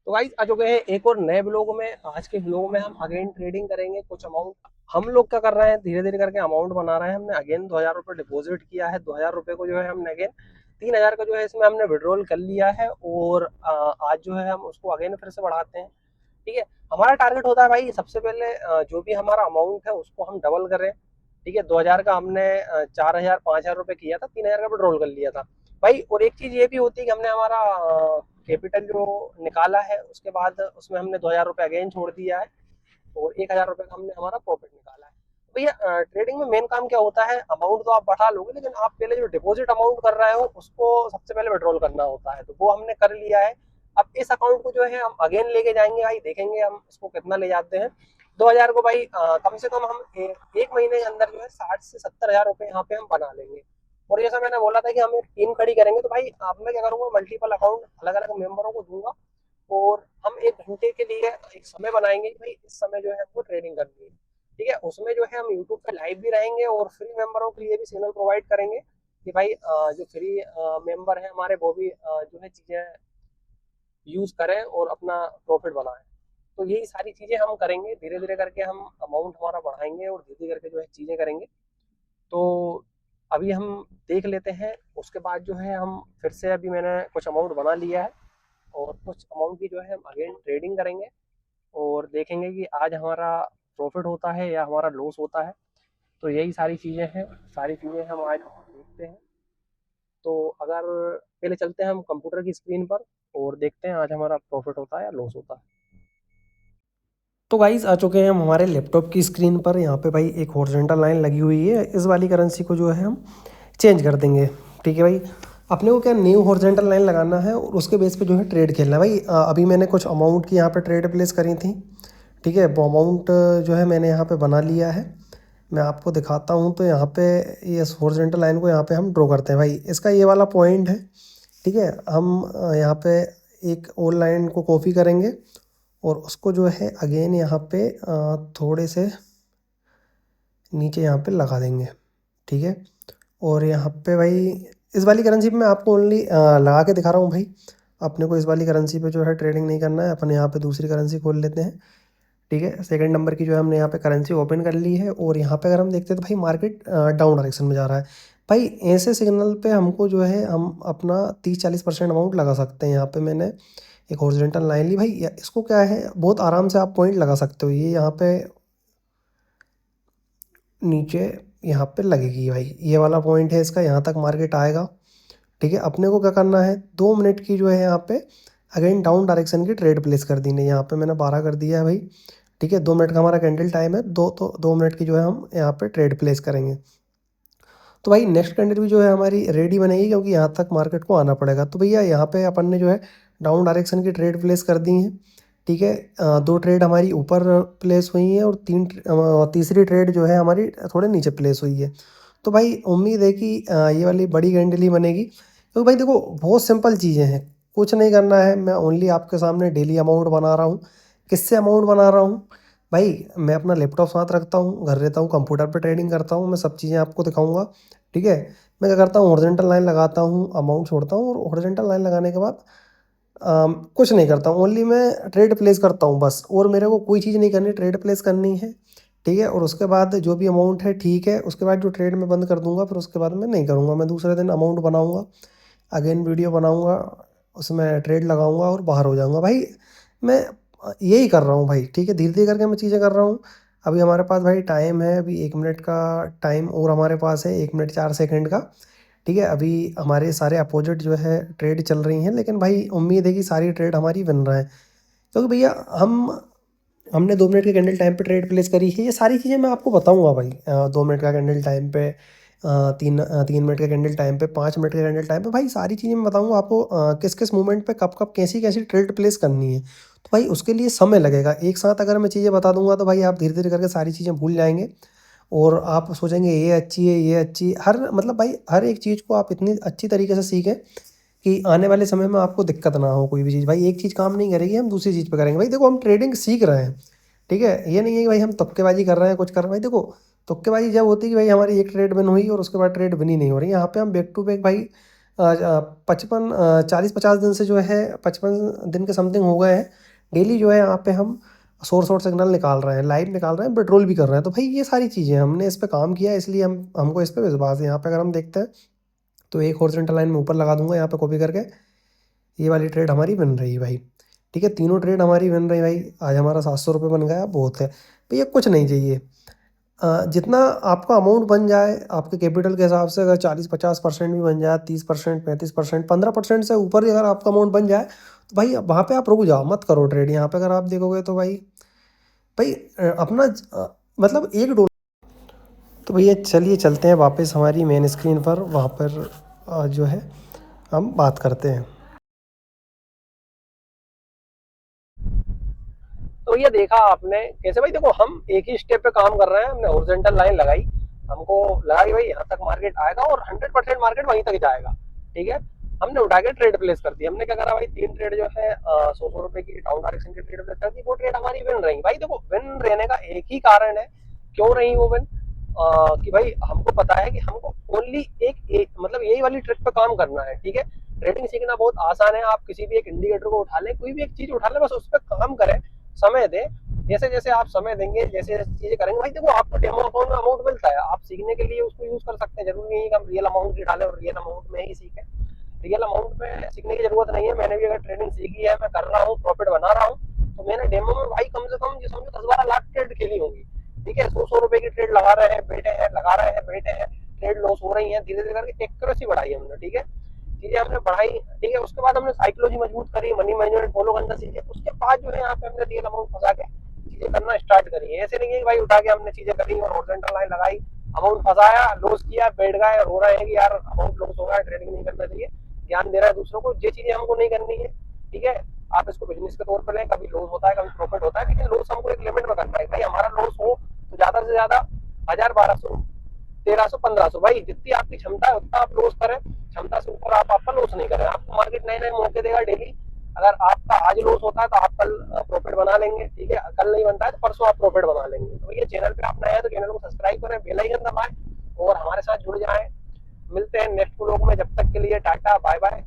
तो गाइस आ चुके हैं एक और नए ब्लॉग में। आज के ब्लॉग में हम अगेन ट्रेडिंग करेंगे कुछ अमाउंट। हम लोग क्या कर रहे हैं, धीरे धीरे करके अमाउंट बना रहे हैं। हमने अगेन 2,000 रुपये डिपॉजिट किया है। 2,000 रुपये को जो है हमने अगेन 3,000 का जो है इसमें हमने विड्रॉल कर लिया है। और आज जो है हम उसको अगेन फिर से बढ़ाते हैं। ठीक है। हमारा टारगेट होता है भाई, सबसे पहले जो भी हमारा अमाउंट है उसको हम डबल करें। ठीक है। 2,000 का हमने 4,000 5,000 रुपये किया था, 3,000 का विड्रॉल कर लिया था भाई। और एक चीज ये भी होती है कि हमने हमारा कैपिटल जो निकाला है उसके बाद उसमें हमने 2,000 रुपये अगेन छोड़ दिया है। और 1,000 रुपये का हमने हमारा प्रॉफिट निकाला है। भैया ट्रेडिंग में मेन काम क्या होता है, अमाउंट तो आप बढ़ा लोगे लेकिन आप पहले जो डिपॉजिट अमाउंट कर रहे हो उसको सबसे पहले विड्रॉल करना होता है। तो वो हमने कर लिया है। अब इस अकाउंट को जो है हम अगेन लेके जाएंगे भाई, देखेंगे हम इसको कितना ले जाते हैं। 2,000 को भाई कम से कम हम एक महीने के अंदर जो है 60 से 70 हज़ार रुपये यहाँ पे हम बना लेंगे। और जैसा मैंने बोला था कि हम एक टीम खड़ी करेंगे, तो भाई अब मैं क्या करूंगा, मल्टीपल अकाउंट अलग अलग मेंबरों को दूंगा। और हम 1 घंटे के लिए एक समय बनाएंगे कि भाई इस समय जो है हमको ट्रेडिंग करनी है। ठीक है। उसमें जो है हम यूट्यूब पे लाइव भी रहेंगे और फ्री मेंबरों के लिए भी सिग्नल प्रोवाइड करेंगे कि भाई जो फ्री मेंबर है हमारे वो भी जो है चीज़ें यूज़ करें और अपना प्रॉफिट बनाएं। तो यही सारी चीज़ें हम करेंगे, धीरे धीरे करके हम अमाउंट हमारा बढ़ाएंगे और धीरे धीरे करके जो है चीज़ें करेंगे। तो अभी हम देख लेते हैं, उसके बाद जो है हम फिर से, अभी मैंने कुछ अमाउंट बना लिया है और कुछ अमाउंट की जो है हम अगेन ट्रेडिंग करेंगे। और देखेंगे कि आज हमारा प्रॉफिट होता है या हमारा लॉस होता है। तो यही सारी चीज़ें हैं, सारी चीज़ें हम आज देखते हैं। तो अगर पहले चलते हैं हम कंप्यूटर की स्क्रीन पर और देखते हैं आज हमारा प्रॉफिट होता है या लॉस होता है। तो गाइस आ चुके हैं हम हमारे लैपटॉप की स्क्रीन पर। यहाँ पे भाई एक हॉरिजॉन्टल लाइन लगी हुई है, इस वाली करेंसी को जो है हम चेंज कर देंगे। ठीक है भाई। अपने को क्या न्यू हॉरिजॉन्टल लाइन लगाना है और उसके बेस पे जो है ट्रेड खेलना है भाई। अभी मैंने कुछ अमाउंट की यहाँ पे ट्रेड प्लेस करी थी। ठीक है। वो अमाउंट जो है मैंने यहाँ पे बना लिया है। मैं आपको दिखाता हूँ। तो यहाँ पे ये हॉरिजॉन्टल लाइन को यहाँ पे हम ड्रॉ करते हैं भाई। इसका ये वाला पॉइंट है। ठीक है। हम यहाँ पे एक और लाइन को कॉपी करेंगे और उसको जो है अगेन यहाँ पे थोड़े से नीचे यहाँ पे लगा देंगे। ठीक है। और यहाँ पे भाई इस वाली करेंसी पे मैं आपको ओनली लगा के दिखा रहा हूँ भाई। अपने को इस वाली करेंसी पे जो है ट्रेडिंग नहीं करना है। अपन यहाँ पे दूसरी करेंसी खोल लेते हैं। ठीक है। सेकंड नंबर की जो है हमने यहाँ पे करेंसी ओपन कर ली है और यहाँ पे अगर हम देखते हैं तो भाई मार्केट डाउन डायरेक्शन में जा रहा है। भाई ऐसे सिग्नल पे हमको जो है हम अपना 30-40% अमाउंट लगा सकते हैं। यहाँ पे मैंने एक हॉरिजॉन्टल लाइन ली भाई। इसको क्या है, बहुत आराम से आप पॉइंट लगा सकते हो। ये यहाँ पे नीचे यहाँ पे लगेगी भाई, ये वाला पॉइंट है इसका, यहाँ तक मार्केट आएगा। ठीक है। अपने को क्या करना है, 2 मिनट की जो है यहाँ पे अगेन डाउन डायरेक्शन की ट्रेड प्लेस कर दी है। यहाँ पे मैंने 12 कर दिया है भाई। ठीक है। 2 मिनट का हमारा कैंडल टाइम है, 2 मिनट की जो है हम यहाँ पे ट्रेड प्लेस करेंगे। तो भाई नेक्स्ट कैंडल भी जो है हमारी रेडी बनेगी, क्योंकि यहाँ तक मार्केट को आना पड़ेगा। तो भैया यहाँ पे अपन ने जो है डाउन डायरेक्शन की ट्रेड प्लेस कर दी है। ठीक है। 2 ट्रेड हमारी ऊपर प्लेस हुई हैं और तीसरी ट्रेड जो है हमारी थोड़े नीचे प्लेस हुई है। तो भाई उम्मीद है कि ये वाली बड़ी कैंडल ही बनेगी। तो भाई देखो, बहुत सिंपल चीज़ें हैं, कुछ नहीं करना है। मैं ओनली आपके सामने डेली अमाउंट बना रहा हूँ। किससे अमाउंट बना रहा हूँ भाई, मैं अपना लैपटॉप साथ रखता हूँ, घर रहता हूँ, कंप्यूटर पर ट्रेडिंग करता हूँ। मैं सब चीज़ें आपको दिखाऊंगा। ठीक है। मैं क्या करता हूँ, हॉरिजॉन्टल लाइन लगाता हूँ, अमाउंट छोड़ता हूँ और हॉरिजॉन्टल लाइन लगाने के बाद कुछ नहीं करता हूँ। ओनली मैं ट्रेड प्लेस करता हूँ बस, और मेरे को कोई चीज़ नहीं करनी, ट्रेड प्लेस करनी है। ठीक है। और उसके बाद जो भी अमाउंट है, ठीक है, उसके बाद जो ट्रेड मैं बंद कर दूंगा, फिर उसके बाद मैं नहीं करूँगा। मैं दूसरे दिन अमाउंट बनाऊँगा, अगेन वीडियो बनाऊँगा, उसमें ट्रेड लगाऊँगा और बाहर हो जाऊँगा भाई। मैं यही कर रहा हूँ भाई। ठीक है। धीरे धीरे करके मैं चीज़ें कर रहा हूँ। अभी हमारे पास भाई टाइम है, अभी 1 मिनट का टाइम और हमारे पास है, 1 मिनट 4 सेकंड का। ठीक है। अभी हमारे सारे अपोजिट जो है ट्रेड चल रही हैं, लेकिन भाई उम्मीद है कि सारी ट्रेड हमारी बन रहा है। क्योंकि भैया हमने 2 मिनट के कैंडल टाइम पे ट्रेड प्लेस करी है। ये सारी चीज़ें मैं आपको बताऊंगा भाई। 2 मिनट का कैंडल टाइम पे, 3 मिनट का कैंडल टाइम पे, 5 मिनट का कैंडल टाइम पे, भाई सारी चीज़ें मैं बताऊंगा आपको। किस किस मूवमेंट पे कब कब कैसी कैसी ट्रेड प्लेस करनी है। तो भाई उसके लिए समय लगेगा। एक साथ अगर मैं चीज़ें बता दूंगा तो भाई आप धीरे धीरे करके सारी चीज़ें भूल जाएंगे और आप सोचेंगे ये अच्छी है, ये अच्छी, हर मतलब भाई हर एक चीज़ को आप इतनी अच्छी तरीके से सीखें कि आने वाले समय में आपको दिक्कत ना हो। कोई भी चीज़ भाई, एक चीज़ काम नहीं करेगी, हम दूसरी चीज़ पे करेंगे। भाई देखो, हम ट्रेडिंग सीख रहे हैं। ठीक है। ये नहीं है कि भाई हम तुक्केबाजी कर रहे हैं, कुछ कर रहे हैं। भाई देखो, तुक्केबाजी जब होती है कि भाई हमारी एक ट्रेड विन हुई और उसके बाद ट्रेड विन ही नहीं हो रही। यहाँ पे हम बैक टू बैक भाई 55 40-50 दिन से जो है 55 दिन के समथिंग हो गए हैं, डेली जो है यहाँ पे हम सोर्स और सिग्नल निकाल रहे हैं, लाइव निकाल रहे हैं, पेट्रोल भी कर रहे हैं। तो भाई ये सारी चीज़ें हमने इस पे काम किया है, इसलिए हमको इस पे विश्वास है। यहाँ पे अगर हम देखते हैं तो एक हॉरिजॉन्टल लाइन में ऊपर लगा दूंगा यहाँ पे कॉपी करके, ये वाली ट्रेड हमारी बन रही है भाई। ठीक है, तीनों ट्रेड हमारी बन रही है भाई। आज हमारा 700 रुपये बन गया, बहुत है भैया, कुछ नहीं चाहिए। जितना आपका अमाउंट बन जाए आपके कैपिटल के हिसाब से, अगर 40-50% भी बन जाए, 30%, 35%, 15% से ऊपर ही अगर आपका अमाउंट बन जाए तो भाई वहाँ पे आप रुक जाओ, मत करो ट्रेड। यहाँ पे अगर आप देखोगे तो भाई भाई अपना मतलब तो भैया चलिए चलते हैं वापस हमारी मेन स्क्रीन पर, वहाँ पर जो है हम बात करते हैं। तो ये देखा आपने कैसे भाई, देखो हम एक ही स्टेप पे काम कर रहे हैं। हमने हॉरिजॉन्टल लाइन लगाई, हमको लगा कि भाई यहाँ तक मार्केट आएगा और 100% मार्केट वहीं तक जाएगा। ठीक है, हमने उठा के ट्रेड प्लेस कर दी। हमने क्या करा भाई, 3 ट्रेड जो है 100 रुपए की डाउन डायरेक्शन की ट्रेड प्लेस कर दी। वो ट्रेड हमारी विन रही भाई। देखो विन रहने का एक ही कारण है, क्यों रही वो विन, कि भाई हमको पता है कि हमको ओनली एक मतलब यही वाली ट्रिक पे काम करना है। ठीक है, ट्रेडिंग सीखना बहुत आसान है। आप किसी भी एक इंडिकेटर को उठा लें, कोई भी एक चीज उठा लें, बस उस पर काम करें, समय दें। जैसे जैसे आप समय देंगे, जैसे जैसे चीजें करेंगे भाई, देखो आपको डेमो अकाउंट में अमाउंट मिलता है, आप सीखने के लिए उसको यूज कर सकते हैं। जरूरी नहीं है कि हम रियल अमाउंट ही डालें और रियल अमाउंट में ही सीखें। रियल अमाउंट में सीखने की जरूरत नहीं है। मैंने भी अगर ट्रेडिंग सीखी है, मैं कर रहा हूँ, प्रॉफिट बना रहा हूँ, तो मैंने डेमो में भाई कम से कम जो समझो 10-12 लाख ट्रेड खेली होंगी। ठीक है, 100-100 रुपए की ट्रेड लगा रहे हैं, बैठे हैं, लगा रहे हैं, बैठे हैं, ट्रेड लॉस हो रही है, धीरे धीरे करके एक्यूरेसी बढ़ाई हमने। ठीक है, चीजें हमने बढ़ाई। ठीक है, उसके बाद हमने साइकोलॉजी मजबूत करी, मनी मैनेजमेंट फॉलो करना सीखे। उसके बाद जो है यहाँ पे हमने रियल अमाउंट फंसा के चीजें करना स्टार्ट करी है। ऐसे नहीं है कि भाई उठा के हमने चीजें करी और हॉरिजॉन्टल लाइन लगाई, अमाउंट फंसाया, लॉस किया, बैठ गए, रो रहे हैं कि यार अमाउंट लॉस हो गया, ट्रेडिंग नहीं करना चाहिए, ज्ञान दे रहा है दूसरों को। ये चीजें हमको नहीं करनी है। ठीक है, आप इसको बिजनेस के तौर पर लें, कभी लॉस होता है, कभी प्रॉफिट होता है, लेकिन लॉस हमको एक लिमिट में करना है। भाई हमारा लॉस हो तो ज्यादा से ज्यादा 1000, 1200, 1300, 1500, भाई जितनी आपकी क्षमता है उतना आप लॉस करें। क्षमता से ऊपर आप आपका लॉस नहीं करें। आपको मार्केट नए नए मौके देगा डेली। अगर आपका आज लॉस होता है तो आप कल प्रॉफिट बना लेंगे। ठीक है, कल नहीं बनता है तो परसों आप प्रॉफिट बना लेंगे। तो ये चैनल पे आप नए हैं तो चैनल को सब्सक्राइब करें, बेल आइकन दबाएं और हमारे साथ जुड़ जाएं। मिलते हैं नेक्स्ट व्लॉग में, जब तक के लिए टाटा बाय बाय।